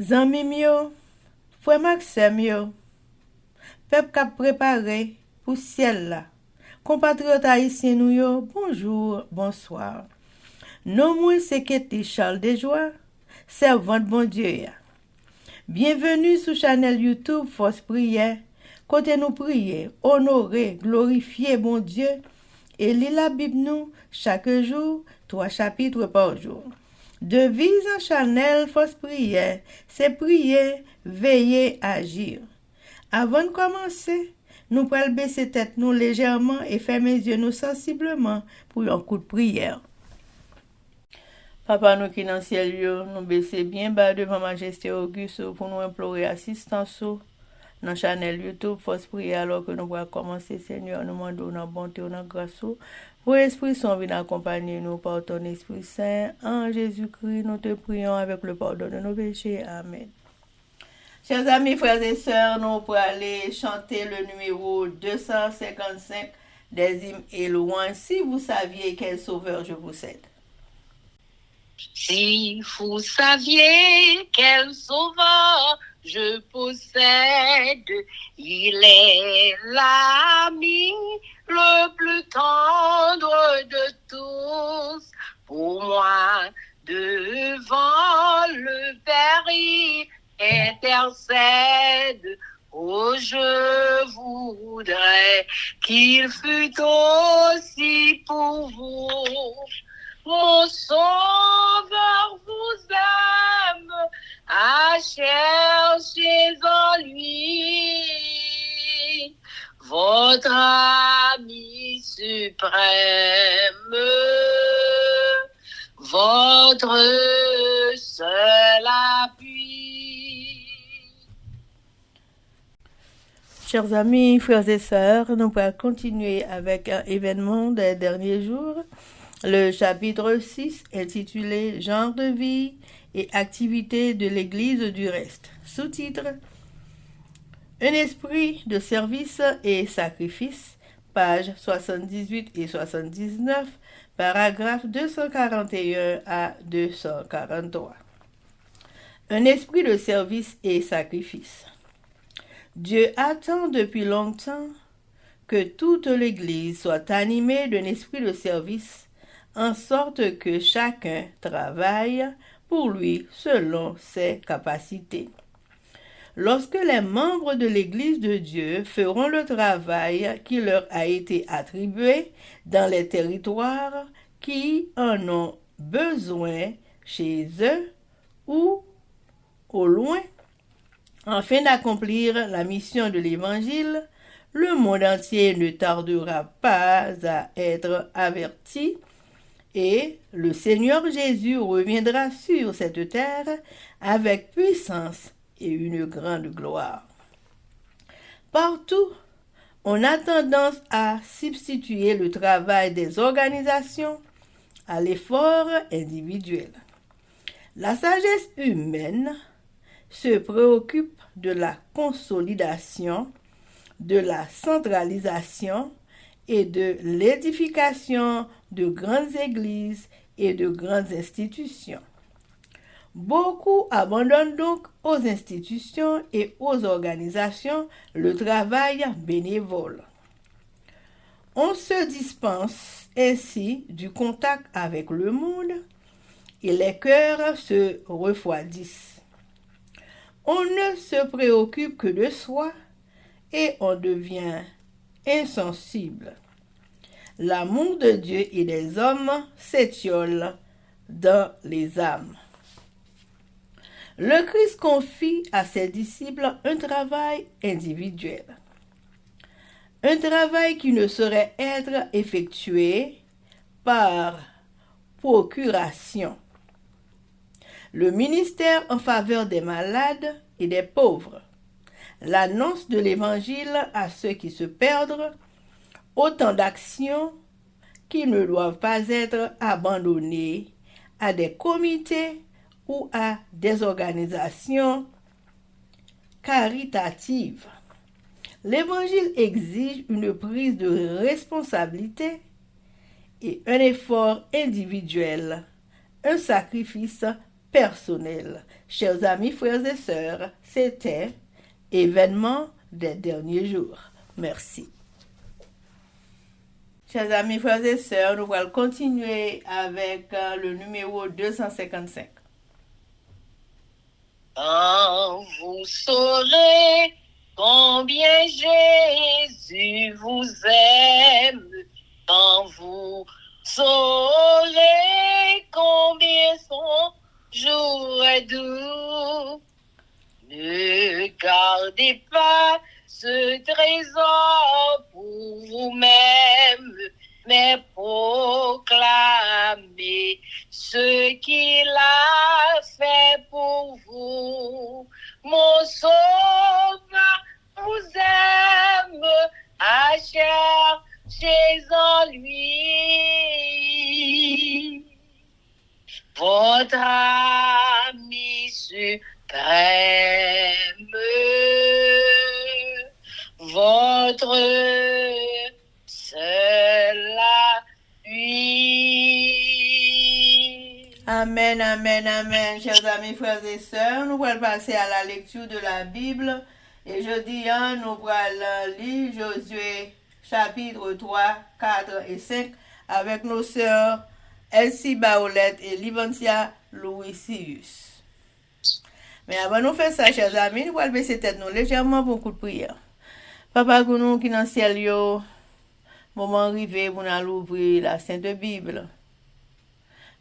Zanmim yo, frère Maxime yo, peuple k'ap préparé pour ciel là. Compatriotes haïtiens nous yo, bonjour, bonsoir. Non moi c'est Ketty Charles Desjoie, servante bon Dieu ya. Bienvenue sur channel YouTube Force Prière, côté nous prier, honorer, glorifier bon Dieu et lire la Bible nous chaque jour, 3 chapitres par jour. Devise en channel Force Prière, c'est prier, veiller, agir. Avant de commencer, nous pouvons baisser tête nous légèrement et fermer les yeux nous sensiblement pour un coup de prière. Papa nous qui dans le ciel, nous baisser bien bas devant Majesté Auguste pour nous implorer assistance dans la chaîne YouTube Force Prière alors que nous allons commencer, Seigneur, nous demandons dans bonté, dans grâce. Pour l'Esprit Saint vienne accompagner nous par ton Esprit Saint. En Jésus-Christ, nous te prions avec le pardon de nos péchés. Amen. Chers amis, frères et sœurs, nous pour aller chanter le numéro 255 des hymnes et louanges. Si vous saviez quel sauveur je vous cède. Si vous saviez quel sauveur je possède, il est l'ami le plus tendre de tous. Pour moi, devant le Père, il intercède. Oh, je voudrais qu'il fût aussi pour vous. Mon sauveur vous aime, à chercher en lui votre ami suprême, votre seul appui. Chers amis, frères et sœurs, nous allons continuer avec un événement des derniers jours. Le chapitre 6 intitulé Genre de vie et activités de l'Église du reste. Sous-titre Un esprit de service et sacrifice, pages 78 et 79, paragraphes 241 à 243. Un esprit de service et sacrifice. Dieu attend depuis longtemps que toute l'Église soit animée d'un esprit de service, en sorte que chacun travaille pour lui selon ses capacités. Lorsque les membres de l'Église de Dieu feront le travail qui leur a été attribué dans les territoires qui en ont besoin chez eux ou au loin, afin d'accomplir la mission de l'Évangile, le monde entier ne tardera pas à être averti et le Seigneur Jésus reviendra sur cette terre avec puissance et une grande gloire. Partout, on a tendance à substituer le travail des organisations à l'effort individuel. La sagesse humaine se préoccupe de la consolidation, de la centralisation et de l'édification de grandes églises et de grandes institutions. Beaucoup abandonnent donc aux institutions et aux organisations le travail bénévole. On se dispense ainsi du contact avec le monde et les cœurs se refroidissent. On ne se préoccupe que de soi et on devient insensible. L'amour de Dieu et des hommes s'étiole dans les âmes. Le Christ confie à ses disciples un travail individuel. Un travail qui ne saurait être effectué par procuration. Le ministère en faveur des malades et des pauvres. L'annonce de l'Évangile à ceux qui se perdent, autant d'actions qui ne doivent pas être abandonnées à des comités ou à des organisations caritatives. L'Évangile exige une prise de responsabilité et un effort individuel, un sacrifice personnel. Chers amis, frères et sœurs, c'était événement des derniers jours. Merci. Chers amis, frères et sœurs, nous allons continuer avec le numéro 255. Quand vous saurez combien Jésus vous aime, quand vous saurez combien son jour est doux, ne gardez pas ce trésor pour vous-même, mais proclamez ce qu'il a fait pour vous. Mon sauveur vous aime, à chercher en lui. Votre ami suprême, votre seul appui. Amen, amen, amen. Chers amis, frères et sœurs, nous allons passer à la lecture de la Bible. Et jeudi, nous allons lire Josué chapitre 3, 4 et 5 avec nos sœurs Elsie Baolette et Livantia Louisius. Mais avant de faire ça, chers amis, nous allons baisser tête nous légèrement pour un coup de prière. Papa Gounou qui dans le ciel, yo, moment arrivé pour nous ouvrir la Sainte Bible.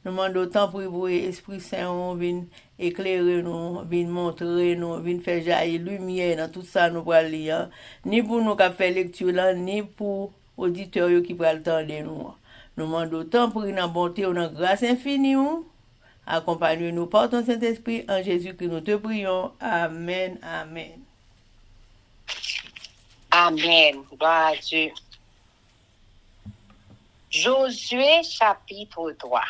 Nous demandons autant pour l'Esprit Saint, vienne éclairer nous, vienne montrer nous, vienne faire jaillir lumière dans tout ça nous pour lire. Ni pour nous qui faire lecture là, ni pour auditeurs qui pour entendre nous. Nous demandons autant pour une bonté, une grâce infinie. Accompagne-nous par ton Saint-Esprit en Jésus-Christ. Nous te prions. Amen. Amen. Amen. Gloire à Dieu. Josué chapitre 3.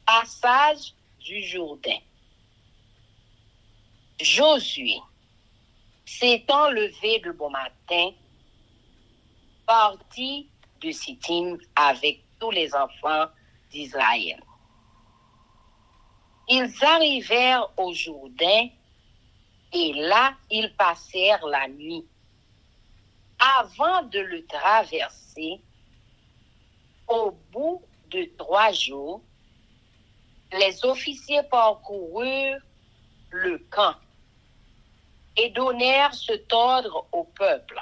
Passage du Jourdain. Josué, s'étant levé de bon matin, partit de Sittim avec tous les enfants d'Israël. Ils arrivèrent au Jourdain et là ils passèrent la nuit. Avant de le traverser, au bout de 3 jours, les officiers parcoururent le camp et donnèrent cet ordre au peuple.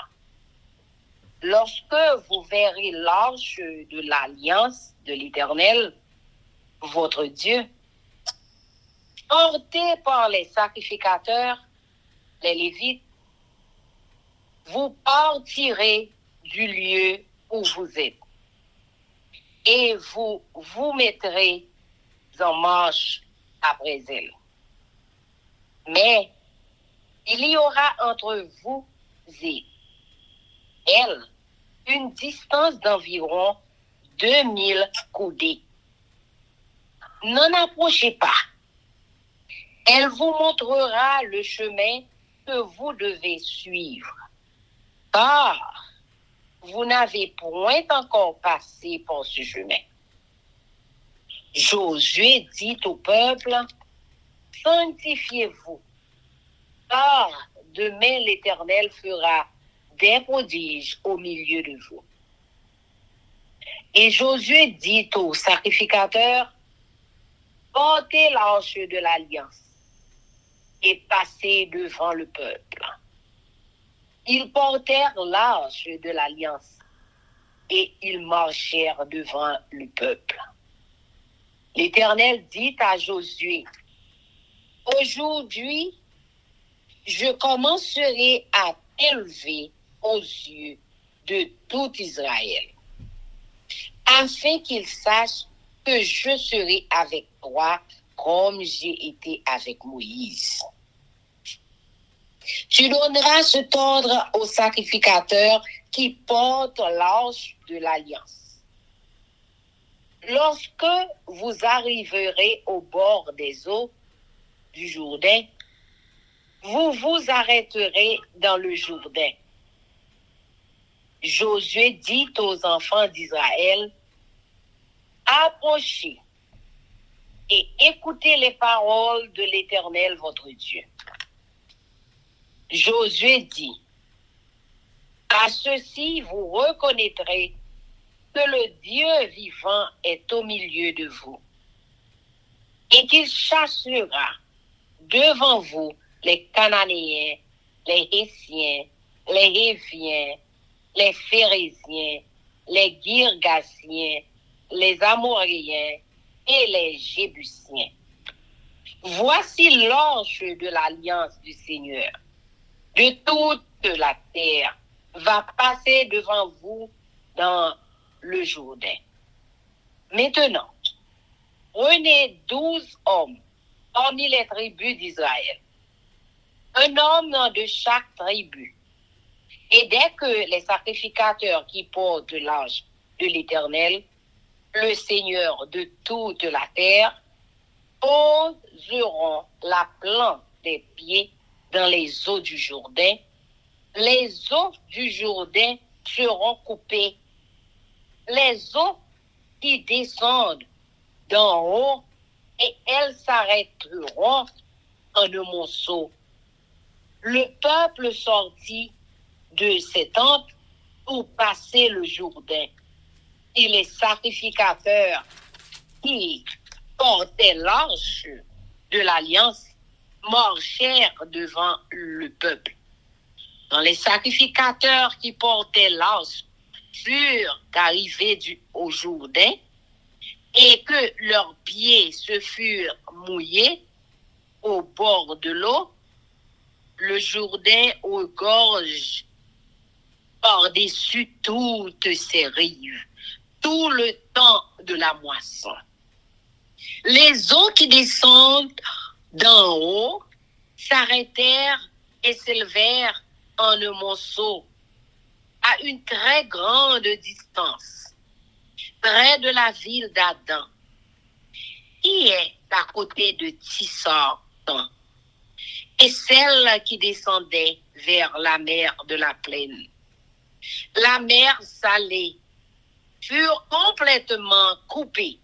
Lorsque vous verrez l'arche de l'alliance de l'Éternel, votre Dieu, portée par les sacrificateurs, les Lévites, vous partirez du lieu où vous êtes et vous vous mettrez en marche après elle. Mais il y aura entre vous et elle une distance d'environ 2000 coudées. N'en approchez pas. Elle vous montrera le chemin que vous devez suivre, car vous n'avez point encore passé par ce chemin. Josué dit au peuple, sanctifiez-vous, car demain l'Éternel fera des prodiges au milieu de vous. Et Josué dit aux sacrificateurs, portez l'arche de l'alliance et passez devant le peuple. Ils portèrent l'arche de l'alliance et ils marchèrent devant le peuple. L'Éternel dit à Josué, aujourd'hui, je commencerai à t'élever aux yeux de tout Israël, afin qu'ils sachent que je serai avec toi comme j'ai été avec Moïse. Tu donneras cet ordre aux sacrificateurs qui portent l'arche de l'alliance. Lorsque vous arriverez au bord des eaux du Jourdain, vous vous arrêterez dans le Jourdain. Josué dit aux enfants d'Israël, approchez et écoutez les paroles de l'Éternel votre Dieu. Josué dit, à ceci vous reconnaîtrez que le Dieu vivant est au milieu de vous et qu'il chassera devant vous les Cananéens, les Hétiens, les Héviens, les Phéréziens, les Girgasiens, les Amoréens et les Jébusiens. Voici l'arche de l'alliance du Seigneur. De toute la terre va passer devant vous dans le Jourdain. Maintenant, prenez 12 hommes parmi les tribus d'Israël, un homme de chaque tribu. Et dès que les sacrificateurs qui portent l'arche de l'Éternel, le Seigneur de toute la terre, poseront la plante des pieds dans les eaux du Jourdain, les eaux du Jourdain seront coupées. Les eaux qui descendent d'en haut et elles s'arrêteront en un monceau. Le peuple sortit de ses tentes pour passer le Jourdain. Et les sacrificateurs qui portaient l'arche de l'alliance marchèrent devant le peuple. Quand les sacrificateurs qui portaient l'arche furent arrivés au Jourdain et que leurs pieds se furent mouillés au bord de l'eau, le Jourdain regorge par-dessus toutes ses rives, tout le temps de la moisson. Les eaux qui descendent d'en haut s'arrêtèrent et s'élevèrent en un monceau à une très grande distance, près de la ville d'Adam, qui est à côté de Tissar, et celle qui descendait vers la mer de la plaine. La mer salée furent complètement coupées.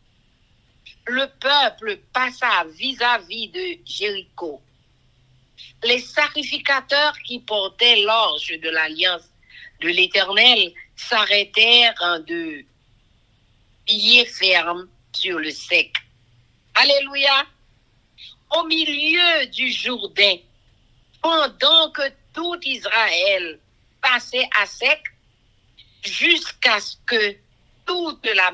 Le peuple passa vis-à-vis de Jéricho. Les sacrificateurs qui portaient l'arche de l'alliance de l'Éternel s'arrêtèrent de pieds fermes sur le sec. Alléluia! Au milieu du Jourdain, pendant que tout Israël passait à sec, jusqu'à ce que toute la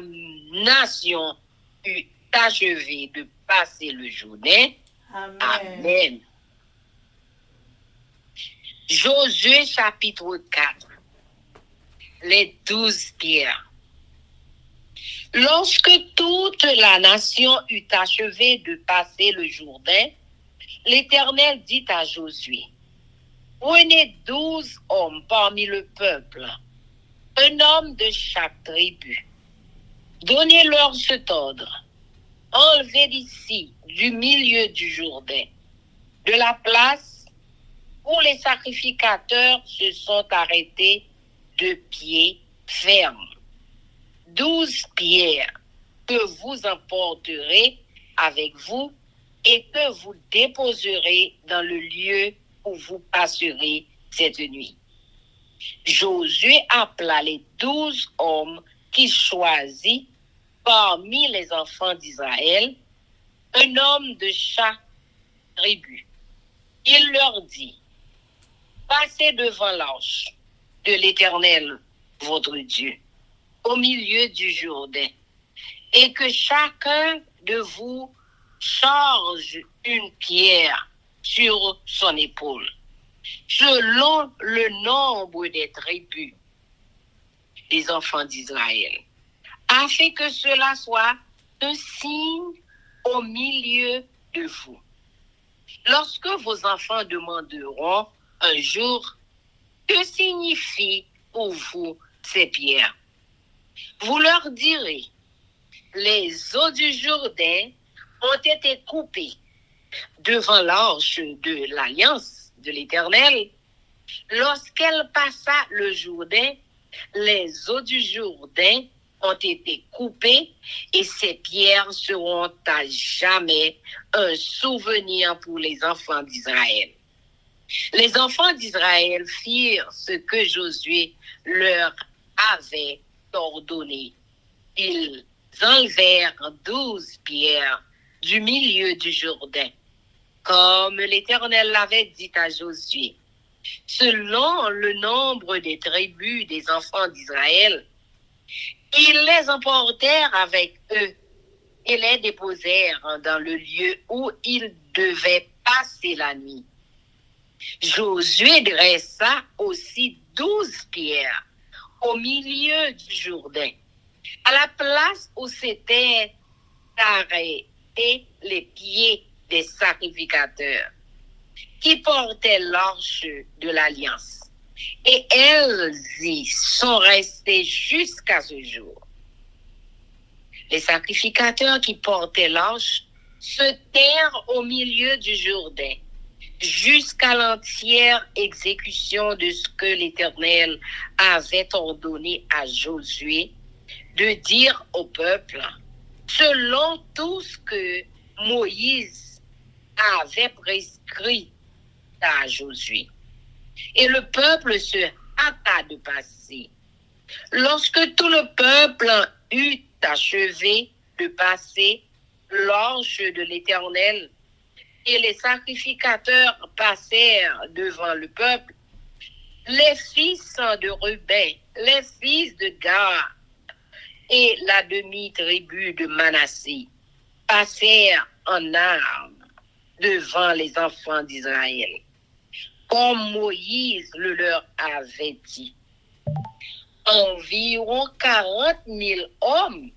nation eût achevé de passer le Jourdain. Amen. Amen. Josué chapitre 4. Les 12 pierres. Lorsque toute la nation eut achevé de passer le Jourdain, l'Éternel dit à Josué, prenez 12 hommes parmi le peuple, un homme de chaque tribu. Donnez-leur cet ordre. Enlevez d'ici, du milieu du Jourdain, de la place où les sacrificateurs se sont arrêtés de pied ferme. 12 pierres que vous emporterez avec vous et que vous déposerez dans le lieu où vous passerez cette nuit. Josué appela les 12 hommes qu'il choisit parmi les enfants d'Israël, un homme de chaque tribu. Il leur dit, passez devant l'arche de l'Éternel, votre Dieu, au milieu du Jourdain, et que chacun de vous charge une pierre sur son épaule, selon le nombre des tribus des enfants d'Israël, afin que cela soit un signe au milieu de vous. Lorsque vos enfants demanderont un jour, que signifient pour vous ces pierres? Vous leur direz, les eaux du Jourdain ont été coupées devant l'arche de l'alliance de l'Éternel. Lorsqu'elle passa le Jourdain, les eaux du Jourdain ont été coupées et ces pierres seront à jamais un souvenir pour les enfants d'Israël. Les enfants d'Israël firent ce que Josué leur avait ordonné. Ils enlevèrent 12 pierres du milieu du Jourdain, comme l'Éternel l'avait dit à Josué. Selon le nombre des tribus des enfants d'Israël, ils les emportèrent avec eux et les déposèrent dans le lieu où ils devaient passer la nuit. Josué dressa aussi 12 pierres au milieu du Jourdain, à la place où s'étaient arrêtés les pieds des sacrificateurs qui portaient l'arche de l'Alliance. Et elles y sont restées jusqu'à ce jour. Les sacrificateurs qui portaient l'arche se tinrent au milieu du Jourdain jusqu'à l'entière exécution de ce que l'Éternel avait ordonné à Josué de dire au peuple, selon tout ce que Moïse avait prescrit à Josué. Et le peuple se hâta de passer. Lorsque tout le peuple eut achevé de passer l'arche de l'Éternel, et les sacrificateurs passèrent devant le peuple, les fils de Ruben, les fils de Gad et la demi-tribu de Manassé passèrent en armes devant les enfants d'Israël, comme Moïse le leur avait dit. Environ 40 000 hommes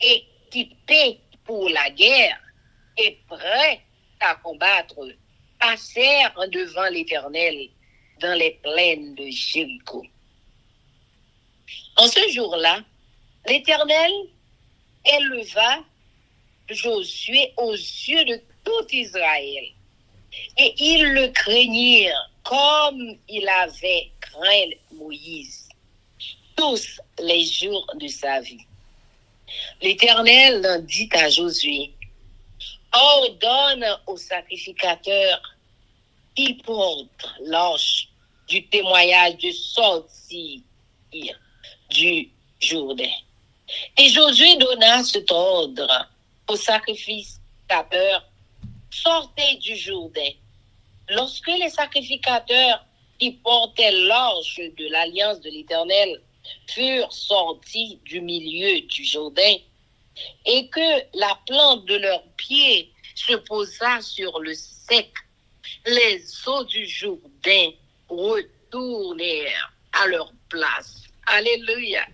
équipés pour la guerre et prêts à combattre passèrent devant l'Éternel dans les plaines de Jéricho. En ce jour-là, l'Éternel éleva Josué aux yeux de tout Israël, et ils le craignirent comme il avait craint Moïse tous les jours de sa vie. L'Éternel dit à Josué, ordonne aux sacrificateurs qu'ils portent l'arche du témoignage de sortie du Jourdain. Et Josué donna cet ordre aux sacrificateurs, sortez du Jourdain. Lorsque les sacrificateurs qui portaient l'arche de l'alliance de l'Éternel furent sortis du milieu du Jourdain, et que la plante de leurs pieds se posa sur le sec, les eaux du Jourdain retournèrent à leur place. Alléluia.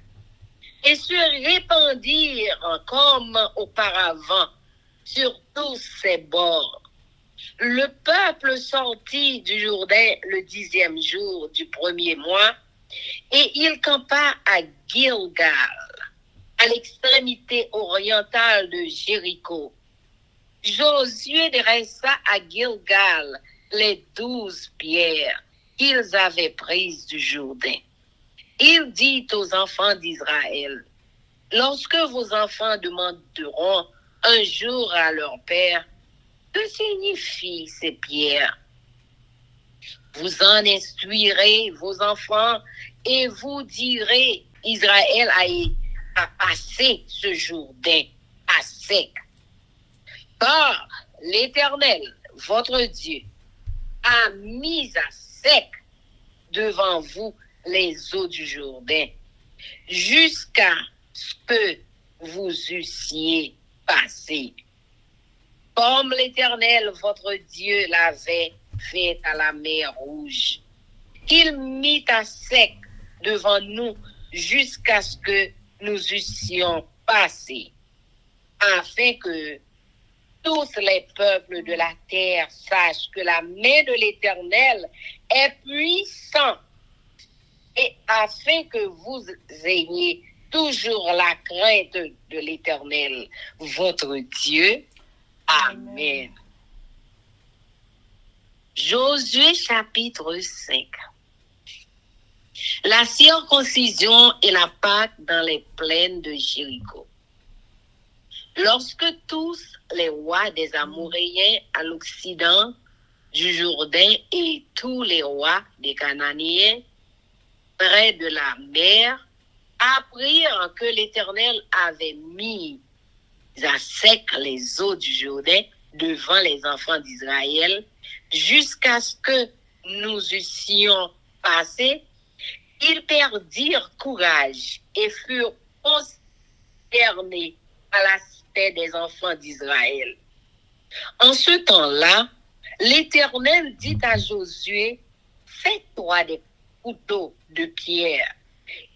Et se répandirent comme auparavant sur tous ses bords. Le peuple sortit du Jourdain le 10e jour du premier mois, et il campa à Gilgal, à l'extrémité orientale de Jéricho. Josué dressa à Gilgal les 12 pierres qu'ils avaient prises du Jourdain. Il dit aux enfants d'Israël, lorsque vos enfants demanderont un jour à leur père, que signifient ces pierres? Vous en instruirez vos enfants et vous direz, Israël a passé ce Jourdain à sec. Car l'Éternel, votre Dieu, a mis à sec devant vous les eaux du Jourdain, jusqu'à ce que vous eussiez passé. Comme l'Éternel, votre Dieu, l'avait fait à la mer Rouge. Il mit à sec devant nous jusqu'à ce que nous eussions passé, afin que tous les peuples de la terre sachent que la main de l'Éternel est puissante, et afin que vous ayez toujours la crainte de l'Éternel, votre Dieu. Amen. Josué chapitre 5. La circoncision et la Pâque dans les plaines de Jéricho. Lorsque tous les rois des Amoréens à l'occident du Jourdain et tous les rois des Cananéens près de la mer apprirent que l'Éternel avait mis à sec les eaux du Jourdain devant les enfants d'Israël jusqu'à ce que nous eussions passé, ils perdirent courage et furent consternés à l'aspect des enfants d'Israël. En ce temps-là, l'Éternel dit à Josué, fais-toi des couteaux de pierre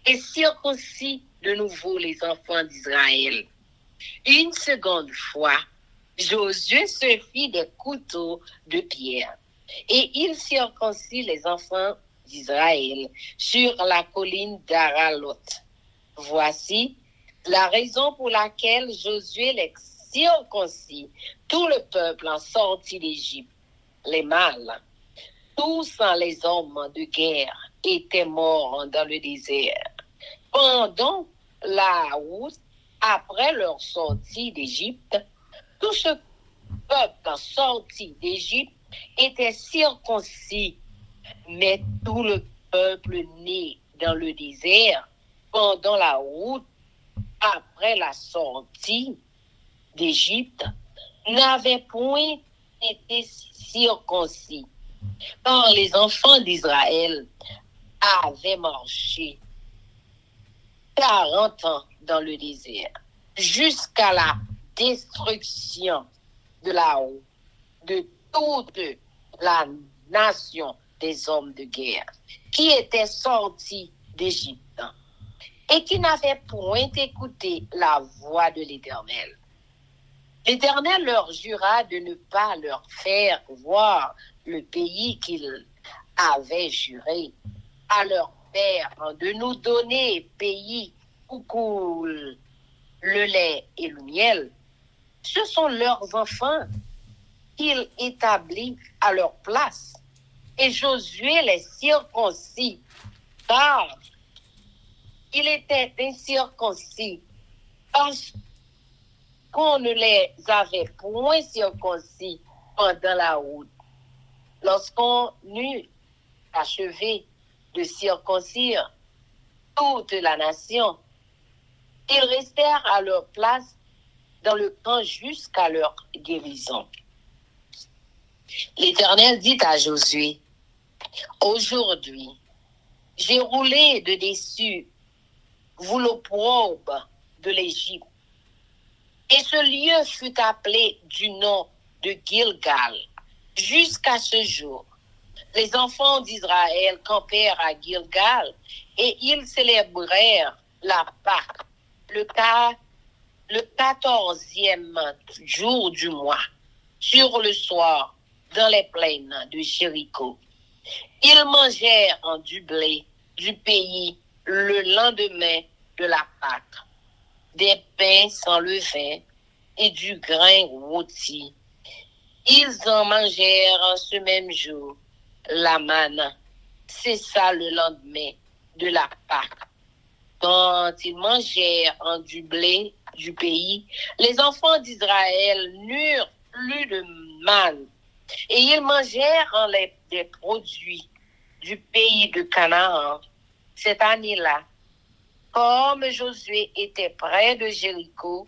et circoncis de nouveau les enfants d'Israël. Une seconde fois, Josué se fit des couteaux de pierre et il circoncit les enfants d'Israël sur la colline d'Aralot. Voici la raison pour laquelle Josué les circoncit, tout le peuple en sortie d'Égypte, les mâles, tous les hommes de guerre étaient morts dans le désert. Pendant la route, après leur sortie d'Égypte, tout ce peuple sorti d'Égypte était circoncis, mais tout le peuple né dans le désert, pendant la route, après la sortie d'Égypte, n'avait point été circoncis, car les enfants d'Israël avaient marché 40 ans dans le désert, jusqu'à la destruction de toute la nation des hommes de guerre qui étaient sortis d'Égypte et qui n'avaient point écouté la voix de l'Éternel. L'Éternel leur jura de ne pas leur faire voir le pays qu'il avait juré à leur père de nous donner pays où coule le lait et le miel. Ce sont leurs enfants qu'il établit à leur place. Et Josué les circoncis, car il était incirconcis, parce qu'on ne les avait point circoncis pendant la route. Lorsqu'on eut achevé de circoncire toute la nation, ils restèrent à leur place dans le camp jusqu'à leur guérison. L'Éternel dit à Josué, aujourd'hui, j'ai roulé de dessus vous l'opprobre de l'Égypte. Et ce lieu fut appelé du nom de Gilgal jusqu'à ce jour. Les enfants d'Israël campèrent à Gilgal et ils célébrèrent la Pâque le 14e jour du mois, sur le soir, dans les plaines de Jéricho. Ils mangèrent du blé du pays le lendemain de la Pâque, des pains sans levain et du grain rôti. Ils en mangèrent ce même jour. La manne cessa le lendemain de la Pâque. Quand ils mangèrent du blé du pays, les enfants d'Israël n'eurent plus de manne. Et ils mangèrent des produits du pays de Canaan cette année-là. Comme Josué était près de Jéricho,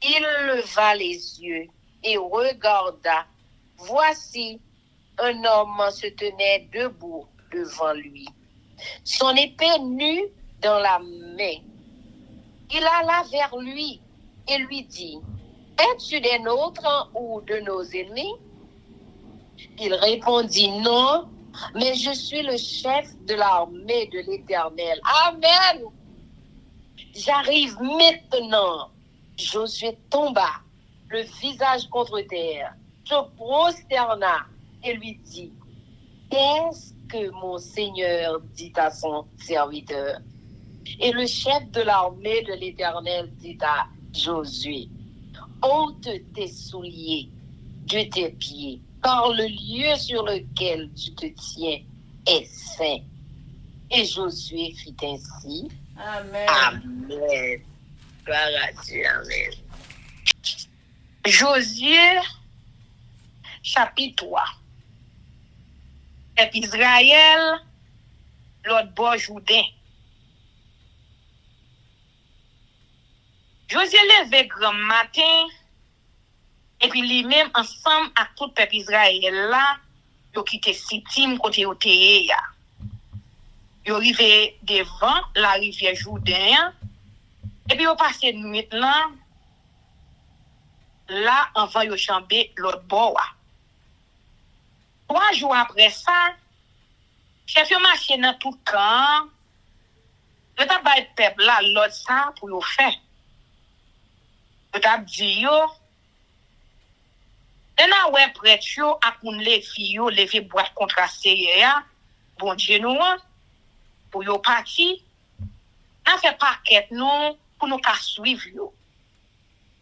il leva les yeux et regarda. Voici, un homme se tenait debout devant lui, son épée nue dans la main. Il alla vers lui et lui dit, « Es-tu des nôtres ou de nos ennemis ?» Il répondit, « Non, mais je suis le chef de l'armée de l'Éternel. » Amen. J'arrive maintenant. Josué tomba, le visage contre terre, se prosterna et lui dit, « Qu'est-ce que mon Seigneur dit à son serviteur ?» Et le chef de l'armée de l'Éternel dit à Josué, « Ôte tes souliers de tes pieds, car le lieu sur lequel tu te tiens est saint. » Et Josué fit ainsi. Amen. Amen. Gloire à Dieu. Amen. Josué, chapitre 3. Et puis Israël, l'autre bord Jourdain. Josué levé grand matin, et puis lui-même, ensemble avec tout le peuple Israël là, ils ont quitté Sittim côté Otéa. Ils sont arrivés devant la rivière Jourdain, et puis ils ont passé une nuit là, avant de chamber l'autre bord. 3 jours après ça, chef yo marché dans tout camp, yo t'a bay peuple là l'autre ça pour yo faire. Yo t'a dit yo, n'a ouais prêtre yo a pour les filles yo lever boîte contracté ya, bon Dieu nous pour yo parti, n'a fait paquet nous pour nous ka suivre yo.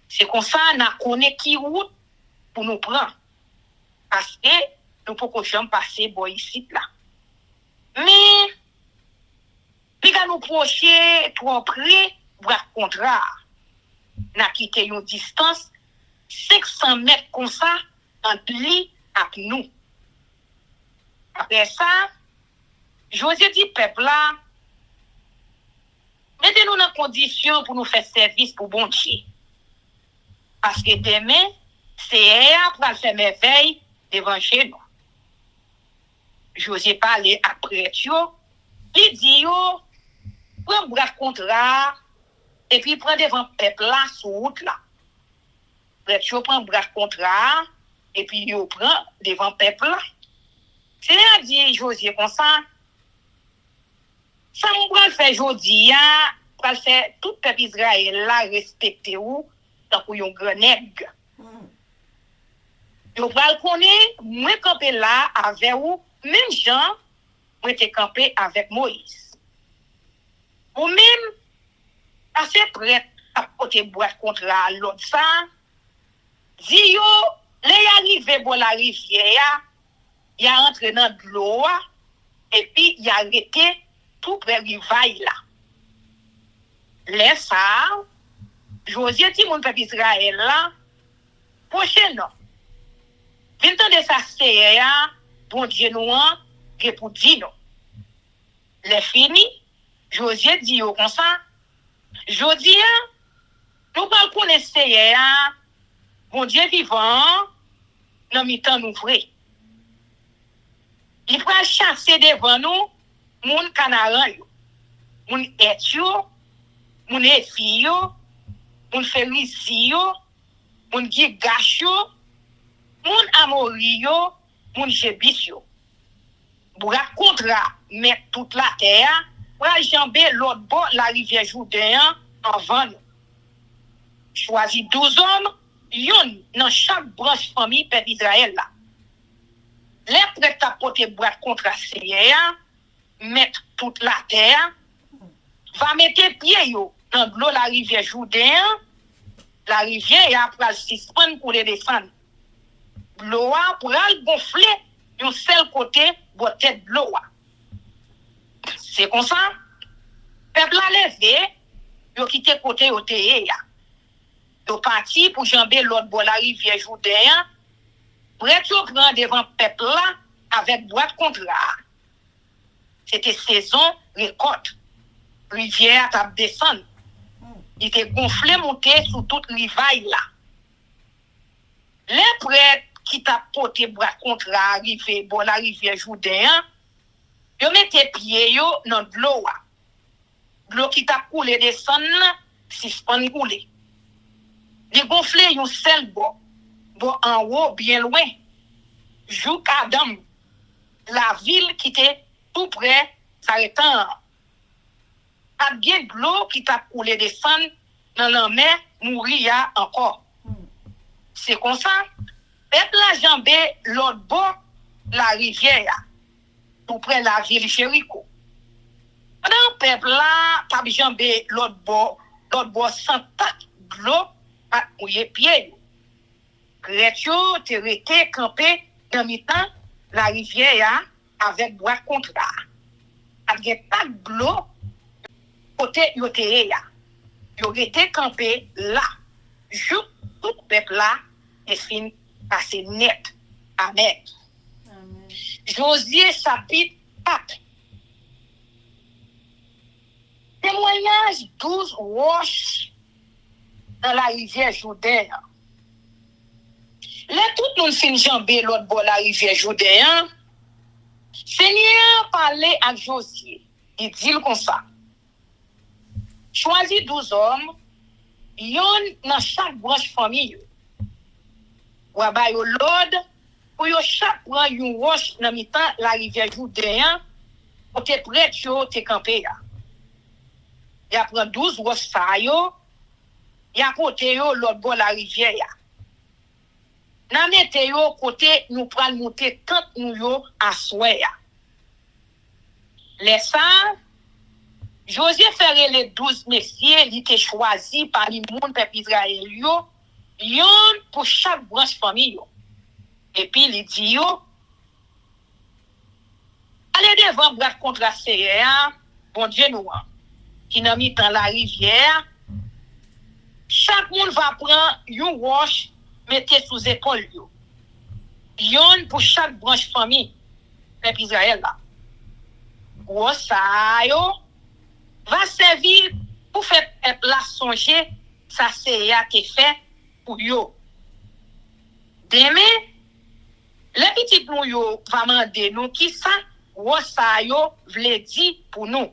C'est comme ça n'a connaît qui route pour nous prendre. Parce que nous pouvons jamais passer bon ici là. Mais puis quand nous procher trop près, bras contrat, n'a quitté une distance 500 mètres comme ça entre lui et nous. Après ça, Josué dit peuple là, mettez-nous dans condition pour nous faire service pour bon Dieu. Parce que demain, c'est elle pour faire merveille devant chez nous. Josué parler après yo, il dit yo, prends bras contrat et puis prend devant peuple là sur route là. Prêtre yo prend bras contrat et puis yo prend devant peuple là. C'est à dire Josué comme ça. Ça on va faire jodi a, pour faire tout peuple Israël là respecter ou tant pour yon grand nèg. Yo pral connait moi camper là avec ou même Jean moi était campé avec Moïse. Ou même assez prête à côté boîte contre l'autre ça. Di yo, les arrivé bon la rivière, il a entré dans de l'eau et puis il a arrêté tout près rivaille là. Laisse ça, Josué dit mon peuple Israël là, prochainement. Vingt de ça c'est bon Dieu nous que pour dire non. Les fini, Josué dit comme ça, Jodi nous pas connaître bon Dieu vivant dans mi-temps nous vrai. Il va chasser devant nous moun canaran yo, moun et yo, moun efi yo, moun ferisi yo, moun gigash yo, moun amori yo, moun jebis yo. Bra kontra mettre toute la terre, pour jamber l'autre bord la rivière Jourdain avant nous. Choisi 12 hommes, yon dans chaque branche famille peuple Israël là. Les prêts à porter bras contre Seigneur, mettre toute la terre, va mettre pied yo dans l'eau la rivière Jourdain, la rivière et après suspendre pour les descendre. L'eau pour aller gonfler un seul côté pour tête de l'eau. C'est comme ça. Peuple a levé, yo quitté côté Otéa. Yo parti pour jamber l'autre bord la rivière Jourdain. Prête yo prend devant peuple là avec boîte contrat. C'était saison récolte. Rivière t'a descendre. Il était gonflé monté sous toute rivaille là. Les prêtres qui t'a porté bras contrat arrivé bon la rivière Jourdain, yo mette pied yo dans de l'eau. L'eau qui t'a coulé descendre suspend couler. Il gonflé yon seul bon en haut bien loin. Jouk Adam, la ville qui était tout près s'arrêtant. A bien de l'eau qui t'a coulé descendre dans la mer mourir encore. C'est comme ça. Peuple la jambé l'autre bord la rivière tout près la ville Jéricho. Pendant peuple là t'a jambé l'autre bord sans tac de l'eau à mouiller pied. Chrétien te resté campé dans mi-temps la rivière avec bois contrat. a gen pas de l'eau côté yo te ya. Yo été campé là. Jou tout peuple là est fin passé net. Amen. Amen. Josué chapitre 4. Témoignage 12 roches dans la rivière Jourdain. Là, tout le monde finit jamber l'autre bord de la rivière Jourdain. Seigneur parlait à Josué. Il dit comme ça. Choisis 12 hommes, yon dans chaque branche famille. Ou ba yo l'ordre pour yo chaque prend une roche dans mi-temps la rivière Jourdain pour te prêt yo te camper ya. Ya prend 12 roches sa yo, ya côté yo l'autre bord la rivière ya. Nan mette yo côté nous pral monter tant nous yo à souhait ya. Les ça Josué fait les 12 messieurs, il était choisi parmi le monde peuple Israël yo, yon pour chaque branche famille yo. Et puis il dit yo, allez devant bras contre la Seigneur, bon Dieu nous, qui n'a mis dans la rivière. Chaque monde va prendre une roche, mettez sous épaule yo. Yon pour chaque branche famille peuple Israël là. Ou ça yo va servir pour faire la songer, ça c'est ya qui fait pour yo. Demain, les petits nous yo va demander nous qui ça, ou ça yo vle di pour nous.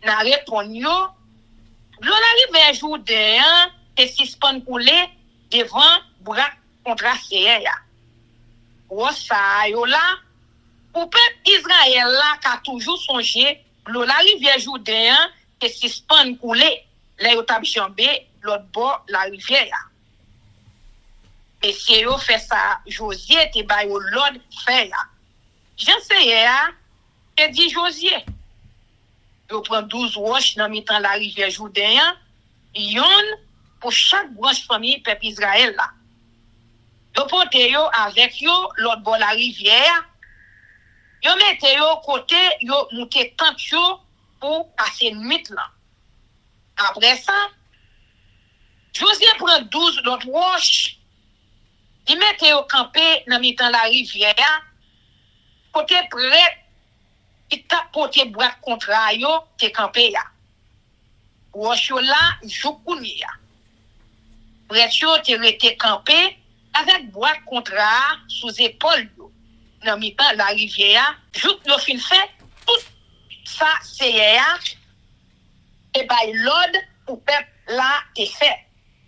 Na répond yo, l'on arrive un jour d'un, te suspend couler devant bras contre la CA. Ou ça yo là, pour peuple Israël là, qui a toujours songé, l'eau la rivière Jourdain, te suspend couler, là yo t'a chambé, l'autre bord la rivière. Et si yo fait ça, Josué te ba yo l'autre fait là. J'en sais ya, te dit Josué. Yo prend 12 roches dans mi-temps la rivière Jourdain, yon pour chaque branche famille peuple Israël là. Yo porte yo avec yo l'autre bord la rivière. Yo mette yo côté, yo monte tant yo pour passer nuit là. Après ça, Josué prend 12 l'autre roches. Il mette yo camper dans mi-temps la rivière. Côté près, il t'a porté bras contre yo, te camper ya. Roche yo là, jou kouni ya. Près yo te rete camper avec bras contre sous épaule yo. Dans mi-temps la rivière, jouk yo fin fait tout ça c'est ya et by l'ordre pour peuple là te fait.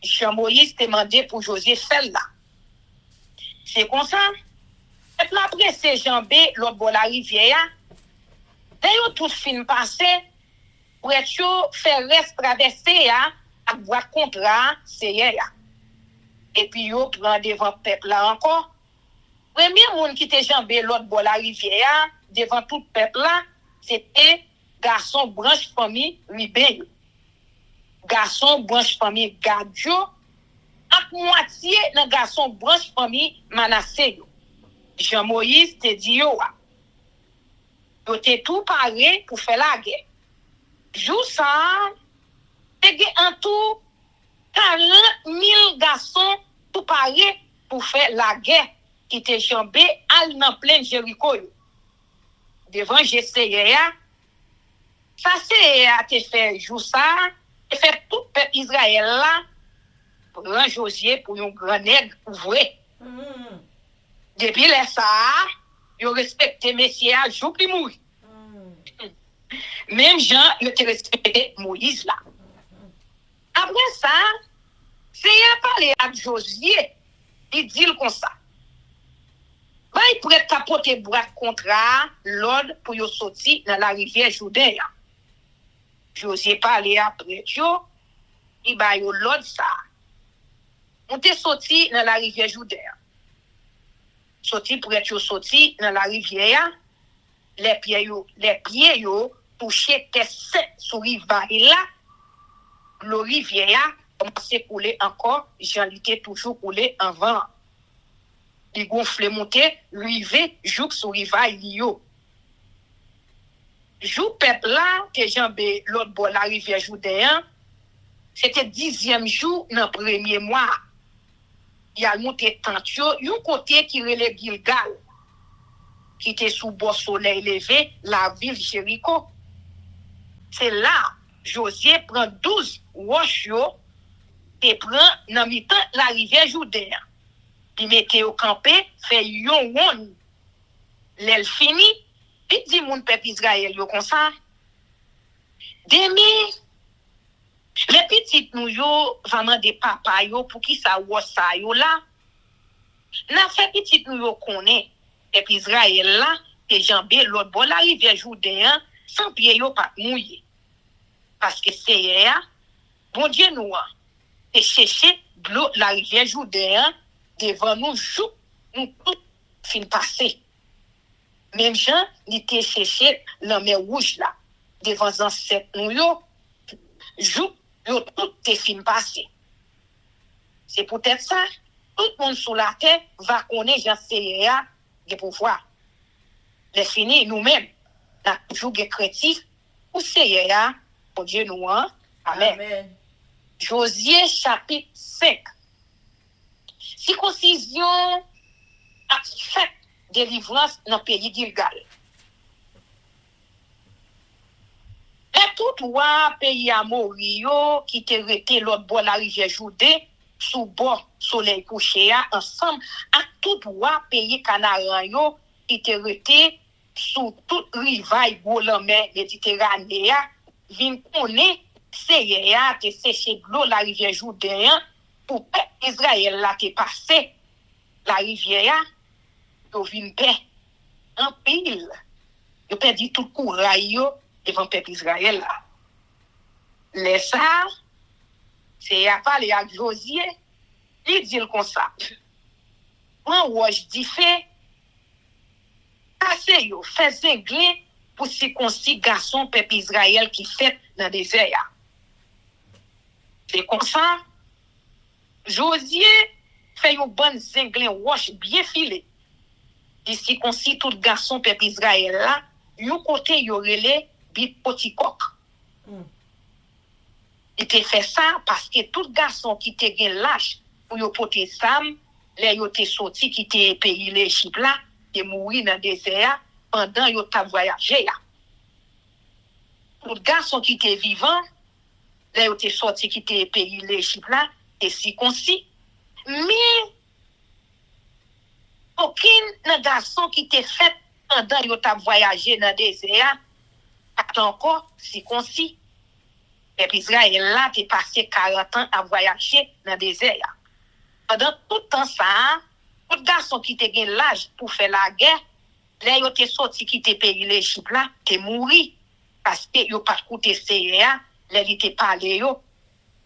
Jean-Moïse te demandé pour Josué faire là. C'est comme ça. Et puis après c'est jambé l'autre bord la rivière. D'ailleurs tout fin passé pour être faire reste traverser à boire contre c'est ya. Et puis yo prend devant peuple là encore. Premier monde qui était jambé l'autre bord la rivière devant tout peuple là, c'était garçon branche famille Ribé. Garçon branche famille Gadjo, à moitié dans garçon branche famille Manassé. Jean-Moïse te dit yo te tout paré pour faire la guerre. Jou ça, te en tout 40 000 garçons tout paré pour faire la guerre qui était jambé al dans plein Jéricho. Devant GCA, ça c'est à te faire jou ça, et faire tout peuple Israël là, pour un Josué pour un grand nègre ouvré. Depuis les ça, ils respecté Messie à jour qui mourit. Même Jean, ils ont respecté Moïse là. Après ça, c'est à parler à Josué, il dit comme ça. Il pourrait capoter bras contre l'ordre pour yo sortir dans la rivière Jourdain. Josué parler après yo, il ba yo l'ordre ça. On t'est sorti dans la rivière Jourdain. Sorti pour être sorti dans la rivière, les pieds yo touché tes sur rivière là. Le rivière commence à couler encore, j'en était toujours coulé en vent. Il gonfle monter, rive jouk sur rivière yo. jour peuple là, que jambé l'autre bord la rivière Jourdain, c'était 10e jour dans premier mois. Il y a monté tantio, un côté qui relève Gilgal, qui était sous bord soleil levé, la ville Jéricho. C'est là, Josué prend 12 roches et prend dans mi-temps la rivière Jourdain. Puis mettez au campé, fait yon won. L'elle fini, puis dit mon peuple Israël yo comme ça. Demi, les petites nous yo vraiment des papa yo pour qui ça ou ça yo là. N'a fait petite nous yo connaît peuple Israël là, que jambé l'autre bord la rivière Jourdain sans pied yo pas mouillé. Parce que c'est bon Dieu nous et chercher l'eau la rivière Jourdain devant nous joue nous tout fin passé. Même gens il était cherché la mer rouge là devant ancêtres nous yo joue yo tout est fin passé. C'est peut-être ça tout le monde sur la terre va connaître Jean CEA de pouvoir. Les fini nous-mêmes la toujours chrétien ou CEA pour Dieu nous Amen. Amen. Josué chapitre 5. Circoncision a fait délivrance dans le pays Gilgal. Et tout roi pays Amorio qui était resté l'autre bord la rivière Jourdain sous bord soleil couché ensemble à tout roi pays Canaan yo qui était resté sous toute rivaille de la mer Méditerranée vinn connaître CEA te séché de l'eau la rivière Jourdain pour Israël là te passé la rivière yo vinn paix en pile yo perdu tout courage yo devant peuple Israël là les ça c'est à parler avec Josué il dit comme ça moi je dis fait assez yo fait zingler pour circoncis garçon peuple Israël qui fait dans le désert. C'est comme ça. Josué fait une bonne zinglin roche bien filée. Il circoncis tout garçon peuple Israël là, yon côté yo relé bit potikok. Il te fait ça parce que tout garçon qui te gen lâche pour yo porter sam, les yo te sorti qui te pays l'Égypte là, te mourir dans le désert pendant yo t'a voyagé. Tout garçon qui était vivant, là yo te sorti qui te pays l'Égypte là, te circoncis. Mais aucun garçon qui te fait pendant yo t'a voyagé dans le désert, pas encore circoncis. Et puis Israël là t'es passé 40 ans à voyager dans le désert. Pendant tout le temps ça, tout garçon qui te gen l'âge pour faire la guerre, là yo te sorti qui te pays l'Égypte là, te mouri parce que yo pas coûté CEA, là il te parlé yo.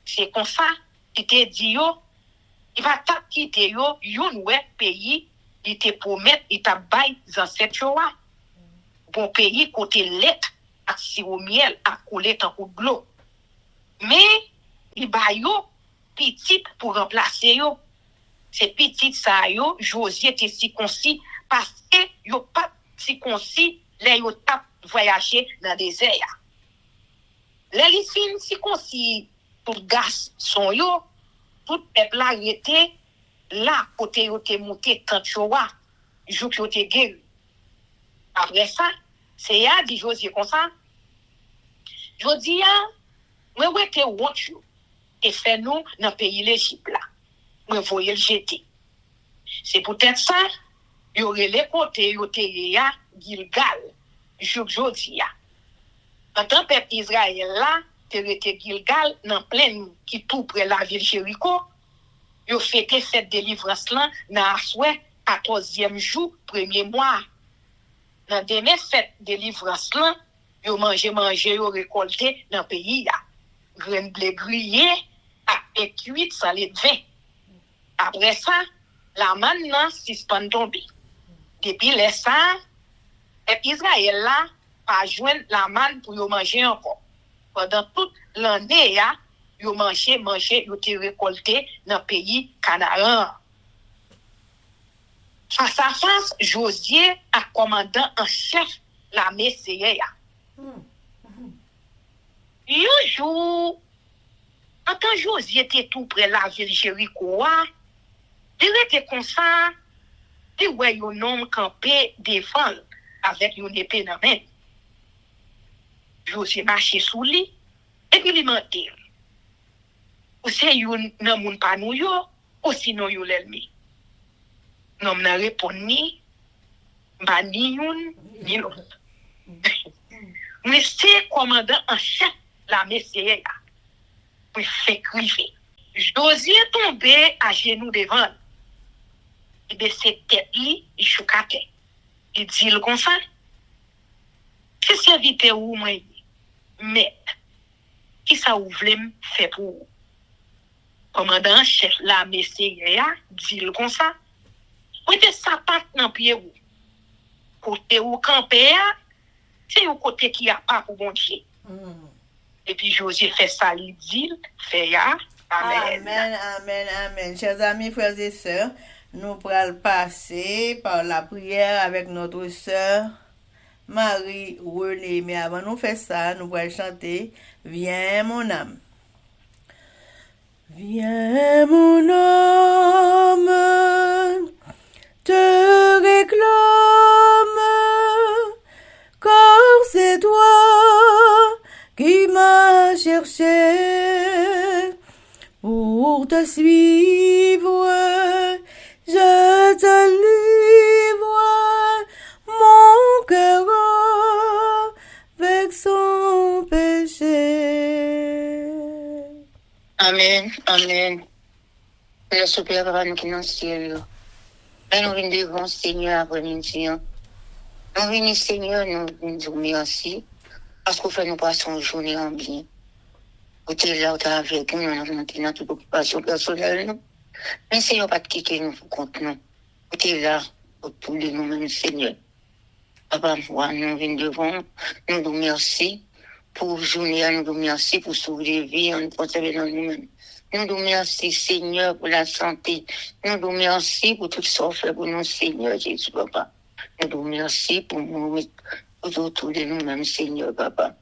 C'est comme ça, il te dit yo, il va t'a quitter yo, yon ouais pays, il te promet, il t'a bail ancêtre yo. Bon pays côté lait, ak sirop miel, ak couler tant coup de l'eau. Mais il ba yo petit pour remplacer yo. C'est petit ça yo, Josué te circoncis parce que yo pas circoncis, là yo t'a voyager dans le désert. Les fin circoncis pour garçon yo, tout peuple là était là côté yo te monté tant choua, jou yo te guéri. Après ça, c'est ya dit Josué comme ça. Jodi moi ouais te want you et fait nous dans pays l'Égypte là. Moi voyer le jeter. C'est peut-être ça, y aurait les côtés yo te ya Gilgal. Jodi en tant peuple Israël là, te rete Gilgal dans pleine qui tout près la ville Jéricho. Yo fêté cette délivrance là dans Asoué 14e jour premier mois. Dans demain cette délivrance là, yo manger yo récolté dans pays là. Grain blé grillé et cuit sans les vin. Après ça, la manne nan suspend tomber. Depuis les ça, et Israël là pas joindre la manne pour yo manger encore. Pendant toute l'année yo manger, yo te récolté dans pays Canaan. Face à face, Josué a commandant en chef l'armée CEA. Un jour, quand Josué était tout près de la ville Jéricho, il était comme ça, il voyait un homme campé devant avec une épée dans la main. Josué marchait sous lui, et puis il m'a dit, ou c'est un monde pas nous, ou sinon un l'ennemi. Non, je ne réponds ni une, ni l'autre. Mais c'est commandant en chef la Messie pour faire crier. Josué est tombé à genoux devant. Et bien, c'est tête li, il choucate. Il dit comme ça. C'est serviteur ou moi, mais qui ça vous voulez faire pour vous? Commandant en chef la Messie dit comme ça. Mettez sa patte dans pied ou. Côté ou campé, c'est un côté qui a pas pour bon Dieu. Et puis Josué fait ça, il dit, fait ya. Amen. Amen, amen, amen. Chers amis, frères et sœurs, nous pourrons passer par la prière avec notre sœur Marie-Renée. Mais avant de faire ça, nous pourrons chanter Viens mon âme. Viens mon âme, te réclame, car c'est toi qui m'as cherché pour te suivre. Je te livre mon cœur avec son péché. Amen, amen. Le super papa nous qui nous ciel. Nous venons devant Seigneur après-midi. Nous venons Seigneur, nous vous merci. Parce qu'on fait nous passer une journée en bien. Vous êtes là, vous êtes avec nous, nous avons dans toute occupation personnelle. Mais Seigneur, pas de quitter nous pour compte nous. Vous êtes là, autour de nous-mêmes, Seigneur. Papa, moi, nous venons devant, nous vous merci. Pour journée, nous vous merci pour sauver les vies, nous conserver dans nous-mêmes. Nous vous merci, Seigneur, pour la santé. Nous vous merci pour tout ce qu'on fait pour nous, Seigneur Jésus, Papa. Nous vous merci pour nous mettre autour de nous-mêmes, Seigneur, Papa.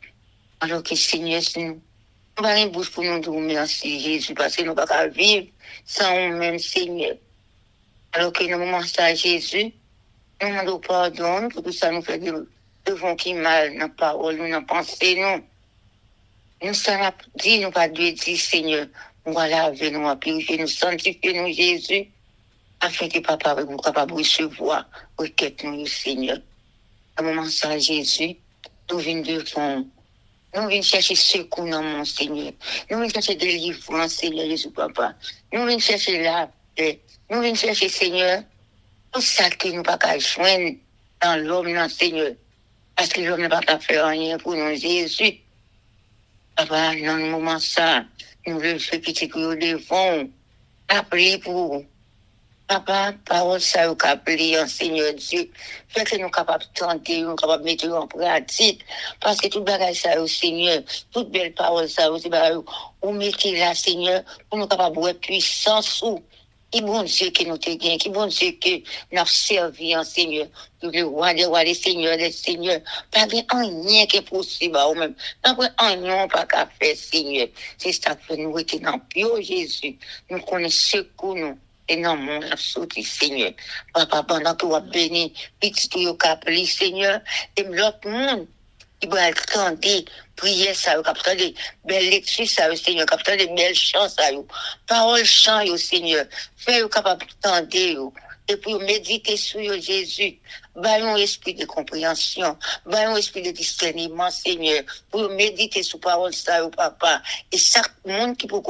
Alors que, Seigneur, c'est nous. Nous avons une bouche pour nous vous merci, Jésus, parce que nous ne pouvons pas vivre sans nous-mêmes, Seigneur. Alors que nous moment ça, Jésus, nous demandons pardon pour tout ça, nous fait devant qui mal, dans la parole, nous, dans la pensée, nous. Nous sommes dit, nous pas Dieu dit, Seigneur, nous va laver, nous va purifier, nous sanctifier, nous, Jésus, afin que papa, vous capable de recevoir, requête nous, Seigneur. À un moment ça, Jésus, nous venons devant, nous venons chercher secours dans mon Seigneur. Nous venons chercher délivrance, Seigneur Jésus, papa. Nous venons chercher la paix. Nous venons chercher, Seigneur, tout ça que nous ne pouvons pas joindre dans l'homme, dans le Seigneur. Parce que l'homme ne va pas faire rien pour nous, Jésus. Papa, dans le moment ça, nous voulons faire petit coup devant, appeler pour vous. Papa, parole ça, nous appeler en Seigneur Dieu. Fait que nous sommes capables de tenter, nous sommes capables de mettre en pratique. Parce que tout bagage ça, au Seigneur, toute belle parole ça, aussi, vous mettez là, Seigneur, pour nous capables de puissance ou. Qui bon Dieu que nous te gagnons, qui bon Dieu que nous avons servi en Seigneur, pour le roi des rois, les seigneurs, pas de rien qui est possible ou même, pas rien pas qu'à faire, Seigneur. C'est ça que nous étions dans le Pio Jésus. Nous connaissons ce que nous, et non, mon sorti, Seigneur. Papa, pendant que vous avez béni, petit tout, vous avez Seigneur, et l'autre monde, il va attendre, prier ça, capteur de belles lectures, ça, Seigneur, capteur de belles chants, ça, parole chant, Seigneur, fais-vous capable d'entendre, et pour méditer sur Jésus, un esprit de compréhension, un esprit de discernement, Seigneur, pour méditer sur parole ça, papa, et chaque monde qui peut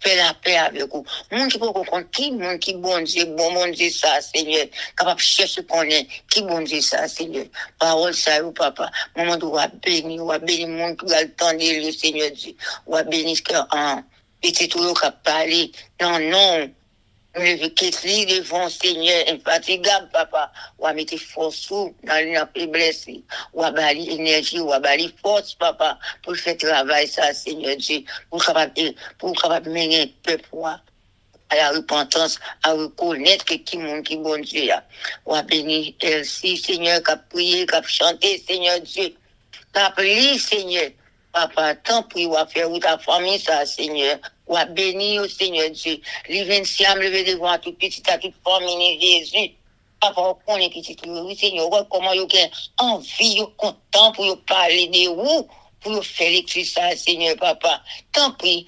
faire la paix avec vous, monde qui peut comprendre qui monde qui bon Dieu ça, Seigneur, capable de chercher qu'on est, qui bon Dieu ça, Seigneur, parole ça, papa, moment où on va bénir le monde qui va le temps de Seigneur Dieu, on va bénir ce qu'un petit tout qui a parlé, non, nous levons qu'est-ce devant Seigneur, infatigable, papa. Ou à mettre force dans la faiblesse. Ou à bali énergie, ou à bali force, papa, pour faire travail, ça, Seigneur Dieu. Pour capable mener le peuple à la repentance, à reconnaître que qui monde qui bon Dieu. Ou à bénir Elsie, Seigneur, qui a prié, qui a chanté, Seigneur Dieu. Qui a prié, Seigneur. Papa, tant pis, ou à faire ou ta famille, ça, Seigneur. Ou à bénir, Seigneur Dieu. Les 26 lever devant toute petite, à toute famille, Jésus. Papa, on connaît petit, oui, Seigneur, comment vous avez envie, vous content pour vous parler de vous, pour vous faire l'écrit ça, Seigneur, Papa. Tant pis,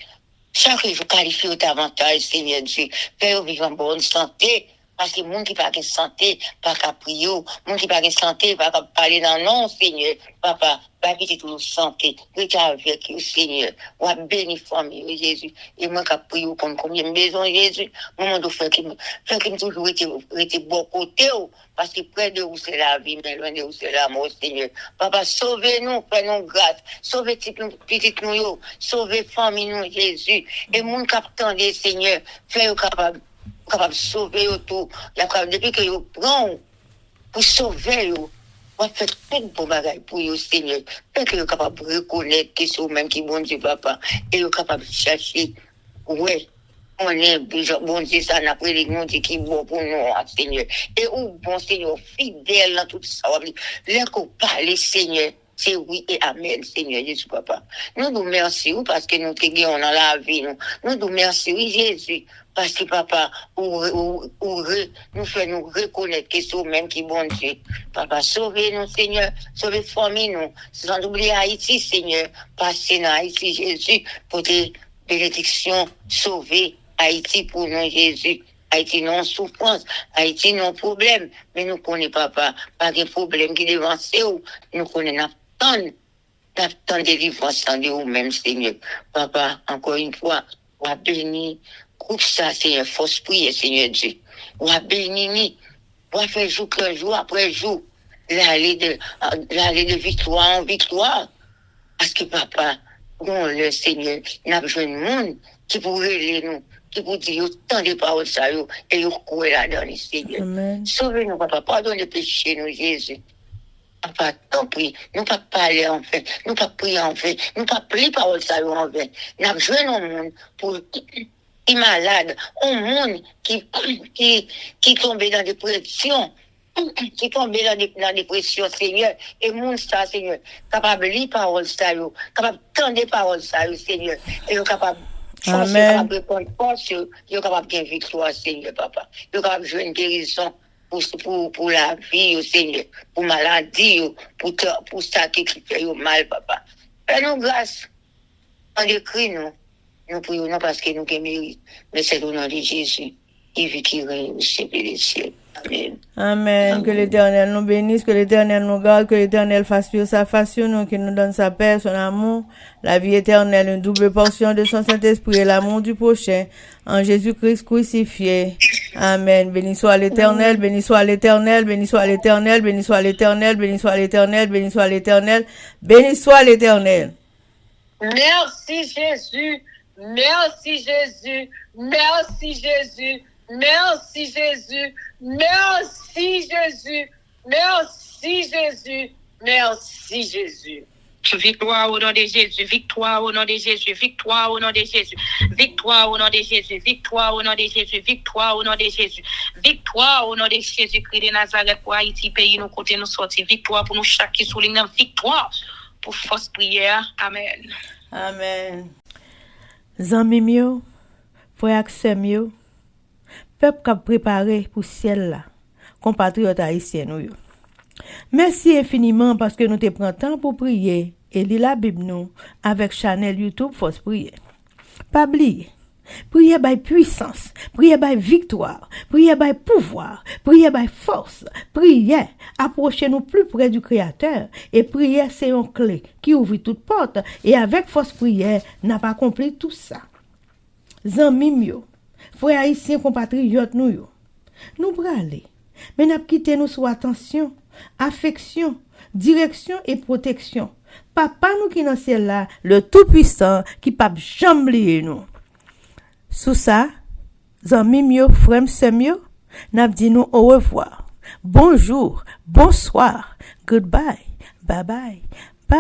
chaque jour, qualifie davantage, Seigneur Dieu. Fais-vous vivre en bonne santé. Parce que les gens qui n'ont pas de santé, pas qu'à prier, les gens qui n'ont pas de santé, pas qu'à parler dans le nom, Seigneur. Papa, pas quitter toute santé. Reste avec eux, Seigneur. On a béni famille, Jésus. Et moi, qui prié comme combien de maisons, Jésus. Moi, je fais qu'il toujours été bon côté, parce que près de vous, c'est la vie, mais loin de vous, c'est la mort, Seigneur. Papa, sauvez-nous, fais-nous grâce. Sauvez petites nous, sauvez famille, nous, Jésus. Et mon capitaine, Seigneur, fais-nous capable de sauver tout. Depuis que vous prenez pour sauver, vous faites tout pour bagaille pour vous, Seigneur. Fait que vous êtes capable de reconnaître que c'est vous-même qui bon Dieu, Papa. Et vous êtes capable de chercher. Oui, on est bon Dieu, ça n'a pas nous dit qui est bon pour nous, Seigneur. Et vous, bon Seigneur, fidèle dans tout ça. Là qu'on parle, Seigneur. C'est oui et amen, Seigneur Jésus, Papa. Nous nous remercions parce que nous te guérons dans la vie. Nous nous remercions, oui, Jésus, parce que, Papa, nous fait nous reconnaître que c'est vous-même qui est bon Dieu. Papa, sauvez-nous, Seigneur, sauvez famille, nous. Sans oublier Haïti, Seigneur. Passez dans Haïti, Jésus, pour tes bénédictions, sauver Haïti pour nous, Jésus. Haïti non souffrance, Haïti non problème, mais nous connaissons, Papa, pas de problème qui devance, nous connaissons tant de délivrance de vous-même, Seigneur. Papa, encore une fois, on va bénir, groupe ça, Seigneur, force prière, Seigneur Dieu. On va bénir, on va faire jour après jour, l'aller de victoire en victoire. Parce que, Papa, nous, le Seigneur, nous avons besoin de monde qui pourrait nous, qui pour dire autant de paroles, ça, et vous courir là-dedans, Seigneur. Sauvez-nous, Papa, pardonnez les péchés, nous, Jésus. Papa, tant pis, nous pas parler en vain, nous pas prier en vain, nous pas prier paroles ça en vain. Nous avons joué au monde pour qui malade, au monde qui tombé dans des pressions, qui tombé dans des pressions, Seigneur, et monde ça, Seigneur, capable de lire paroles ça, capable de tendre des paroles ça, Seigneur, et capable Amen. de capable de gagner victoire, Seigneur, Papa. Nous capable de jouer une guérison. Pour la vie, Seigneur, pour maladie, pour ça qui fait mal, Papa. Fais-nous grâce. On décrit nous prions non parce que nous qui mérite, mais c'est au nom de Jésus qui vit, qui règne au ciel et des cieux. Amen. Amen. Que l'Éternel nous bénisse, que l'Éternel nous garde, que l'Éternel fasse sur sa face sur nous, qu'il nous donne sa paix, son amour, la vie éternelle, une double portion de son Saint-Esprit et l'amour du prochain, en Jésus-Christ crucifié. Amen. Béni soit l'Éternel, béni soit l'Éternel, béni soit l'Éternel, béni soit l'Éternel, béni soit l'Éternel, béni soit l'Éternel, béni soit l'Éternel. Merci Jésus, merci Jésus, merci Jésus, merci Jésus, merci Jésus, merci Jésus, merci Jésus. Victoire au nom de Jésus, victoire au nom de Jésus, victoire au nom de Jésus, victoire au nom de Jésus, victoire au nom de Jésus, victoire au nom de Jésus, victoire au nom de Jésus-Christ de Nazareth pour Haïti, pays, nous côté nous sortir, victoire pour nous chaque qui souligne, victoire pour force prière. Amen. Amen. Zami mio, frère mio, peuple qui a préparé pour ciel là, compatriotes haïtiens nous. Merci infiniment parce que nous te prenons temps pour prier et lire la Bible nous avec channel YouTube Force Prière. Pas oublier. Prier by puissance, prier by victoire, prier by pouvoir, prier by force, prier, approchez-nous plus près du Créateur et prier c'est une clé qui ouvre toute porte et avec force prière n'a pas accompli tout ça. Zanmi mio, frères haïtiens compatriotes nous braler, mais n'a quitté nous sous attention, affection, direction et protection. Papa nous qui dans ciel là, le tout-puissant qui pas jamais oublier nous. Sous ça, zanmi mio, frère semio, n'a dit nous au revoir. Bonjour, bonsoir, goodbye, bye bye, bye.